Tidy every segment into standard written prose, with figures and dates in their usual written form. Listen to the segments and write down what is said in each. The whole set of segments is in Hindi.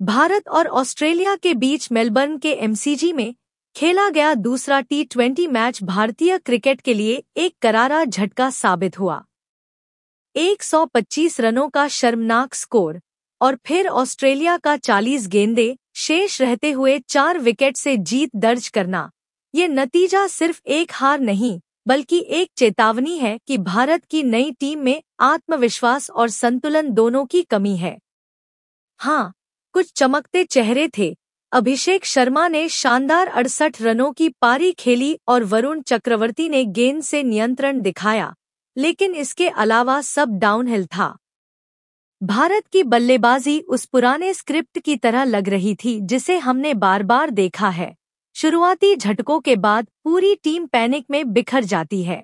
भारत और ऑस्ट्रेलिया के बीच मेलबर्न के एमसीजी में खेला गया दूसरा टी20 मैच भारतीय क्रिकेट के लिए एक करारा झटका साबित हुआ। 125 रनों का शर्मनाक स्कोर और फिर ऑस्ट्रेलिया का 40 गेंदें शेष रहते हुए 4 विकेट से जीत दर्ज करना, ये नतीजा सिर्फ एक हार नहीं बल्कि एक चेतावनी है कि भारत की नई टीम में आत्मविश्वास और संतुलन दोनों की कमी है। हाँ, कुछ चमकते चेहरे थे। अभिषेक शर्मा ने शानदार 68 रनों की पारी खेली और वरुण चक्रवर्ती ने गेंद से नियंत्रण दिखाया, लेकिन इसके अलावा सब डाउनहिल था। भारत की बल्लेबाजी उस पुराने स्क्रिप्ट की तरह लग रही थी जिसे हमने बार बार देखा है। शुरुआती झटकों के बाद पूरी टीम पैनिक में बिखर जाती है।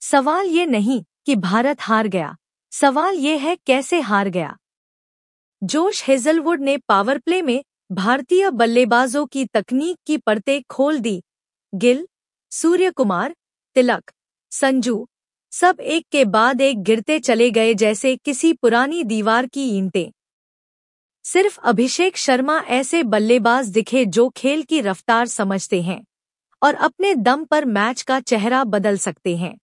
सवाल ये नहीं कि भारत हार गया, सवाल ये है कैसे हार गया। जोश हेजलवुड ने पावर प्ले में भारतीय बल्लेबाजों की तकनीक की परतें खोल दी। गिल, सूर्यकुमार, तिलक, संजू सब एक के बाद एक गिरते चले गए जैसे किसी पुरानी दीवार की ईंटें। सिर्फ अभिषेक शर्मा ऐसे बल्लेबाज दिखे जो खेल की रफ्तार समझते हैं और अपने दम पर मैच का चेहरा बदल सकते हैं।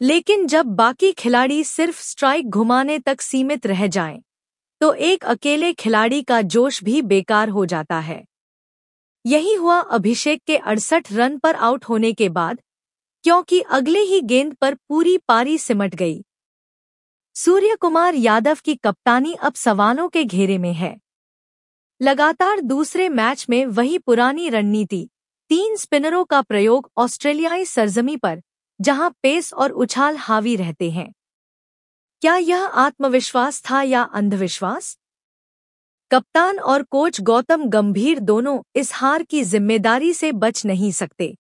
लेकिन जब बाकी खिलाड़ी सिर्फ स्ट्राइक घुमाने तक सीमित रह जाएं, तो एक अकेले खिलाड़ी का जोश भी बेकार हो जाता है। यही हुआ अभिषेक के 68 रन पर आउट होने के बाद, क्योंकि अगले ही गेंद पर पूरी पारी सिमट गई। सूर्यकुमार यादव की कप्तानी अब सवालों के घेरे में है। लगातार दूसरे मैच में वही पुरानी रणनीति, 3 स्पिनरों का प्रयोग ऑस्ट्रेलियाई सरजमी पर, जहां पेस और उछाल हावी रहते हैं। क्या यह आत्मविश्वास था या अंधविश्वास? कप्तान और कोच गौतम गंभीर दोनों इस हार की जिम्मेदारी से बच नहीं सकते।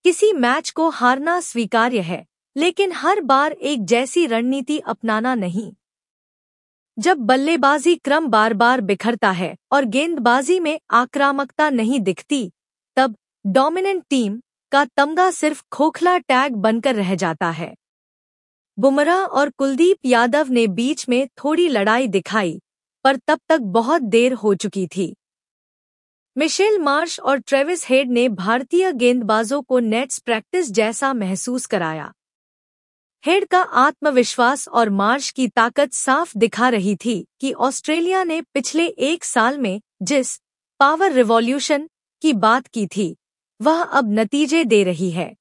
किसी मैच को हारना स्वीकार्य है, लेकिन हर बार एक जैसी रणनीति अपनाना नहीं। जब बल्लेबाजी क्रम बार बार बिखरता है और गेंदबाजी में आक्रामकता नहीं दिखती, तब डोमिनेंट टीम का तमगा सिर्फ खोखला टैग बनकर रह जाता है। बुमराह और कुलदीप यादव ने बीच में थोड़ी लड़ाई दिखाई, पर तब तक बहुत देर हो चुकी थी। मिशेल मार्श और ट्रेविस हेड ने भारतीय गेंदबाजों को नेट्स प्रैक्टिस जैसा महसूस कराया। हेड का आत्मविश्वास और मार्श की ताकत साफ दिखा रही थी कि ऑस्ट्रेलिया ने पिछले 1 साल में जिस पावर रिवॉल्यूशन की बात की थी, वह अब नतीजे दे रही है।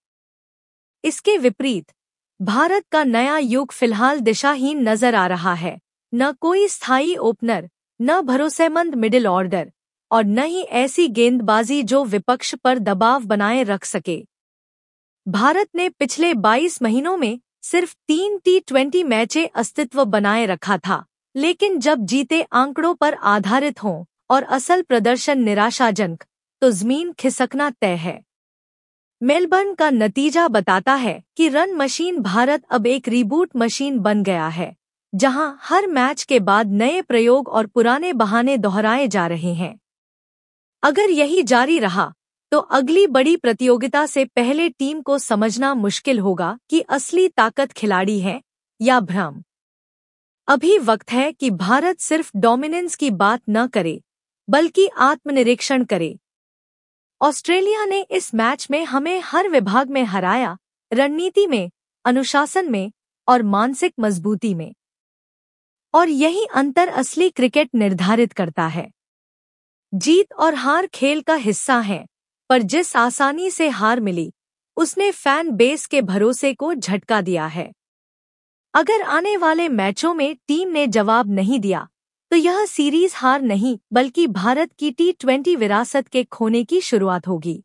इसके विपरीत भारत का नया युग फिलहाल दिशाहीन नजर आ रहा है। न कोई स्थायी ओपनर, न भरोसेमंद मिडिल ऑर्डर और न ही ऐसी गेंदबाजी जो विपक्ष पर दबाव बनाए रख सके। भारत ने पिछले 22 महीनों में सिर्फ 3 टी20 मैचें अस्तित्व बनाए रखा था, लेकिन जब जीते आंकड़ों पर आधारित हों और असल प्रदर्शन निराशाजनक, तो जमीन खिसकना तय है। मेलबर्न का नतीजा बताता है कि रन मशीन भारत अब एक रीबूट मशीन बन गया है, जहां हर मैच के बाद नए प्रयोग और पुराने बहाने दोहराए जा रहे हैं। अगर यही जारी रहा, तो अगली बड़ी प्रतियोगिता से पहले टीम को समझना मुश्किल होगा कि असली ताकत खिलाड़ी है या भ्रम। अभी वक्त है कि भारत सिर्फ डोमिनेंस की बात न करे, बल्कि आत्मनिरीक्षण करे। ऑस्ट्रेलिया ने इस मैच में हमें हर विभाग में हराया, रणनीति में, अनुशासन में और मानसिक मजबूती में। और यही अंतर असली क्रिकेट निर्धारित करता है। जीत और हार खेल का हिस्सा है, पर जिस आसानी से हार मिली, उसने फैन बेस के भरोसे को झटका दिया है। अगर आने वाले मैचों में टीम ने जवाब नहीं दिया, तो यह सीरीज हार नहीं बल्कि भारत की टी20 विरासत के खोने की शुरुआत होगी।